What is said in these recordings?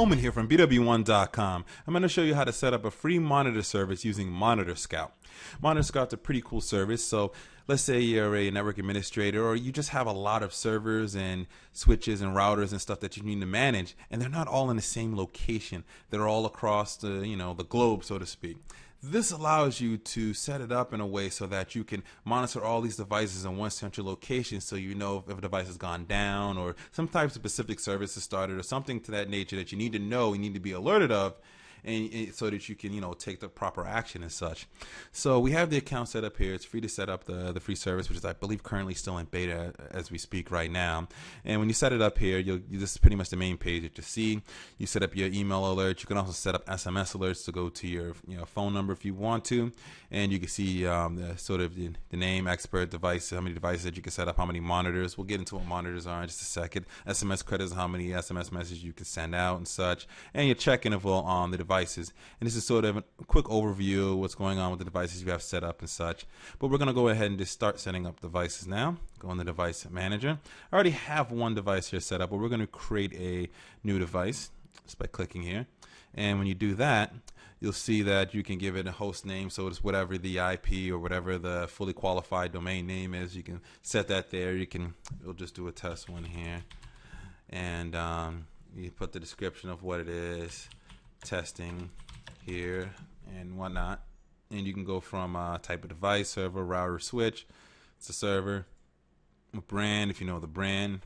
Coleman here from BWOne.com. I'm going to show you how to set up a free monitor service using Monitor Scout. Monitor Scout's a pretty cool service. So let's say you're a network administrator or you just have a lot of servers and switches and routers and stuff that you need to manage, and they're not all in the same location. They're all across the, the globe, so to speak. This allows you to set it up in a way so that you can monitor all these devices in one central location, so you know if a device has gone down or some type of specific service has started or something to that nature that you need to know, you need to be alerted of, and so that you can take the proper action and such. So we have the account set up here. It's free to set up the free service, which is I believe currently still in beta as we speak right now. And when you set it up here, this is pretty much the main page that you see. You set up your email alerts. You can also set up SMS alerts to go to your phone number if you want to, and you can see the name, expert, device, how many devices that you can set up, how many monitors. We'll get into what monitors are in just a second. SMS credits, how many SMS messages you can send out and such, and your check interval on the devices. And this is sort of a quick overview of what's going on with the devices you have set up and such. But we're going to go ahead and just start setting up devices now. Go in the device manager. I already have one device here set up, but we're going to create a new device just by clicking here. And when you do that, you'll see that you can give it a host name, so it's whatever the IP or whatever the fully qualified domain name is. You can set that there. We'll just do a test one here, and you put the description of what it is, testing here and whatnot, and you can go from type of device, server, router, switch. It's a server. A brand, if you know the brand.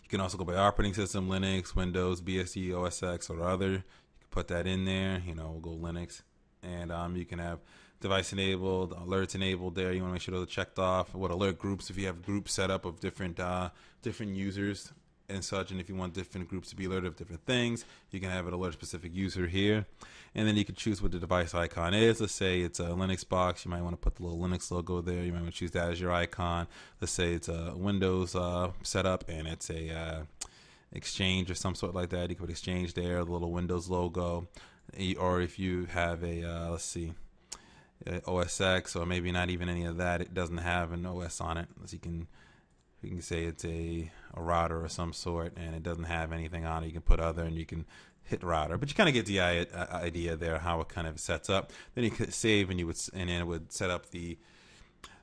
You can also go by operating system, Linux, Windows, BSD, OS X, or other. You can put that in there. We'll go Linux, and you can have device enabled, alerts enabled there. You want to make sure those are checked off. What alert groups, if you have groups set up of different users and such, and if you want different groups to be alerted of different things, you can have an alert specific user here, and then you can choose what the device icon is. Let's say it's a Linux box. You might want to put the little Linux logo there. You might want to choose that as your icon. Let's say it's a Windows setup and it's a Exchange or some sort like that. You can put Exchange there, the little Windows logo, or if you have a let's see, OS X, or maybe not even any of that, it doesn't have an OS on it. So you can say it's a router of some sort and it doesn't have anything on it. You can put other and you can hit router, but you kind of get the idea there how it kind of sets up. Then you could save, and then it would set up the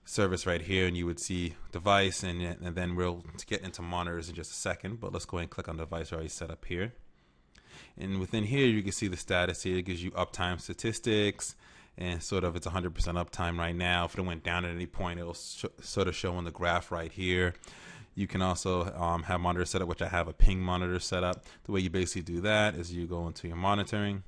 service right here, and you would see device, and then we'll get into monitors in just a second. But let's go ahead and click on device already set up here, and within here you can see the status here. It gives you uptime statistics, and sort of it's 100% uptime right now. If it went down at any point, it'll sort of show on the graph right here. You can also have monitor setup, which I have a ping monitor set up. The way you basically do that is you go into your monitoring,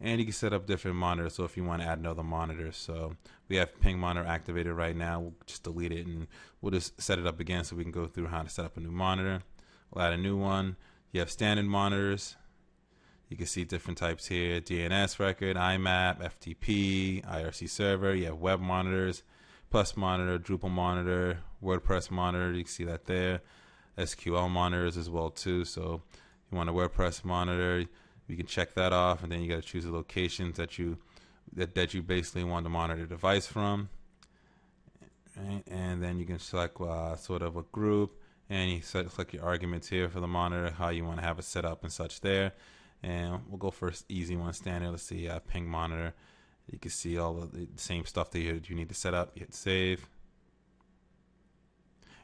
and you can set up different monitors. So if you want to add another monitor, so we have ping monitor activated right now. We'll just delete it and we'll just set it up again so we can go through how to set up a new monitor. We'll add a new one. You have standard monitors. You can see different types here: DNS record, IMAP, FTP, IRC server. You have web monitors, Plus monitor, Drupal monitor, WordPress monitor. You can see that there. SQL monitors as well too. So you want a WordPress monitor, you can check that off, and then you got to choose the locations that you basically want to monitor the device from. Right? And then you can select sort of a group, and you select your arguments here for the monitor, how you want to have it set up and such there. And we'll go for easy one, standard. Let's see, ping monitor. You can see all of the same stuff that you need to set up. You hit save,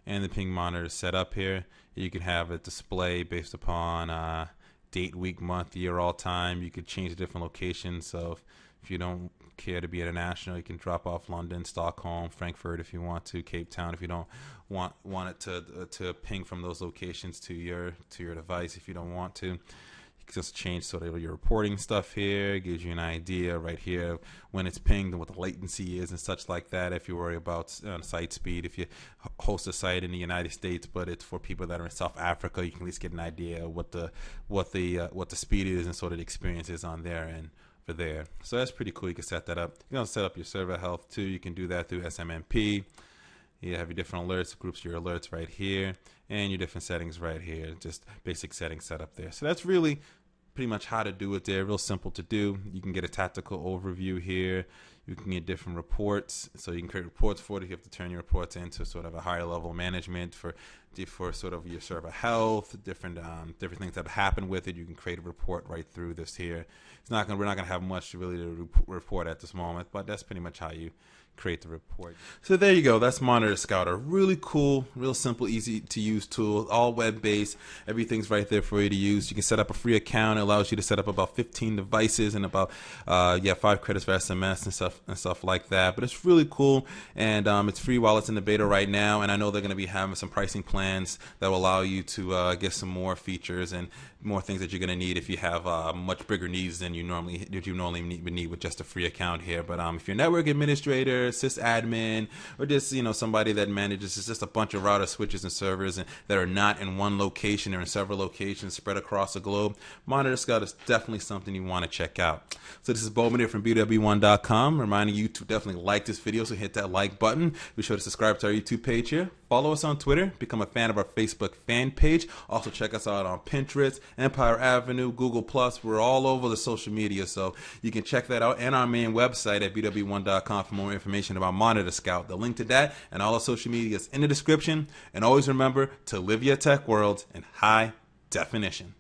and the ping monitor is set up here. You can have it display based upon date, week, month, year, all time. You could change the different locations. So if you don't care to be international, you can drop off London, Stockholm, Frankfurt if you want to, Cape Town if you don't want it to ping from those locations to your device if you don't want to. You can just change sort of your reporting stuff here. It gives you an idea right here when it's pinged and what the latency is and such like that. If you worry about site speed, if you host a site in the United States but it's for people that are in South Africa, you can at least get an idea of what the speed is and sort of the experience is on their end for there. So that's pretty cool. You can set that up. You can also set up your server health too. You can do that through SMMP. You have your different alerts, groups your alerts right here, and your different settings right here. Just basic settings set up there. So that's really pretty much how to do it there. Real simple to do. You can get a tactical overview here. You can get different reports, so you can create reports for it. You have to turn your reports into sort of a higher level management for sort of your server health, different things that happen with it. You can create a report right through this here. We're not gonna have much really to report at this moment, but that's pretty much how you create the report. So there you go. That's Monitor Scout, a really cool, real simple, easy to use tool, all web based. Everything's right there for you to use. You can set up a free account. It allows you to set up about 15 devices and about 5 credits for SMS and stuff like that. But it's really cool, and it's free while it's in the beta right now. And I know they're going to be having some pricing plans that will allow you to get some more features and more things that you're going to need if you have much bigger needs than you normally would need with just a free account here. But if you're a network administrator, sysadmin, or just somebody that manages just a bunch of router switches and servers that are not in one location or in several locations spread across the globe, Monitor Scout is definitely something you want to check out. So this is BWOne here from BWOne.com, reminding you to definitely like this video, so hit that like button. Be sure to subscribe to our YouTube page here. Follow us on Twitter. Become a fan of our Facebook fan page. Also check us out on Pinterest, Empire Avenue, Google+. We're all over the social media, so you can check that out, and our main website at BWOne.com for more information about Monitor Scout. The link to that and all our social media is in the description. And always remember to live your tech world in high definition.